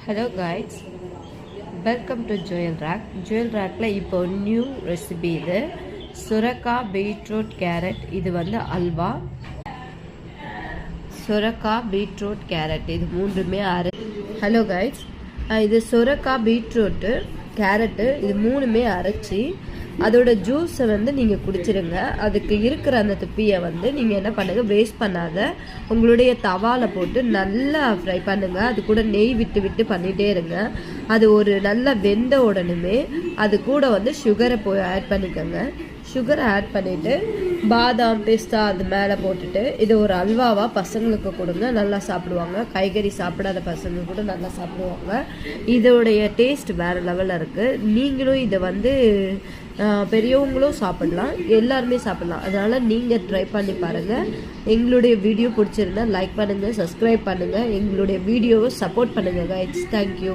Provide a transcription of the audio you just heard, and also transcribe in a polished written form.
Hello guys, welcome to jewel rack. Jewel ரேக்கில் இப்போ new recipe இது சுரக்காய், பீட்ரூட், கேரட். இது வந்து அல்வா. சுரக்காய், பீட்ரூட், கேரட் இது மூன்றுமே ஹலோ கைஸ், இது சுரக்காய், பீட்ரூட்டு, கேரட்டு இது மூணுமே அரைச்சி அதோட ஜூஸை வந்து நீங்கள் குடிச்சிருங்க. அதுக்கு இருக்கிற அந்த துப்பியை வந்து நீங்கள் என்ன பண்ணுங்கள், வேஸ்ட் பண்ணாத உங்களுடைய தவாவில் போட்டு நல்லா ஃப்ரை பண்ணுங்கள். அது கூட நெய் விட்டு விட்டு பண்ணிகிட்டே இருங்க. அது ஒரு நல்லா வெந்த உடனே அது கூட வந்து சுகரை போய் ஆட் பண்ணிக்கோங்க. சுகரை ஆட் பண்ணிவிட்டு பாதாம், பிஸ்தா அது மேலே போட்டுட்டு இது ஒரு அல்வாவாக பசங்களுக்கு கொடுங்க, நல்லா சாப்பிடுவாங்க. காய்கறி சாப்பிடாத பசங்க கூட நல்லா சாப்பிடுவாங்க. இதோடைய டேஸ்ட் வேறு லெவலில் இருக்குது. நீங்களும் இதை வந்து பெரியவங்களும் சாப்பிடலாம், எல்லாருமே சாப்பிடலாம். அதனால் நீங்கள் ட்ரை பண்ணி பாருங்கள். எங்களுடைய வீடியோ பிடிச்சிருந்தா லைக் பண்ணுங்கள், சப்ஸ்கிரைப் பண்ணுங்கள், எங்களுடைய வீடியோவை சப்போர்ட் பண்ணுங்கள் கைஸ். தேங்க்யூ.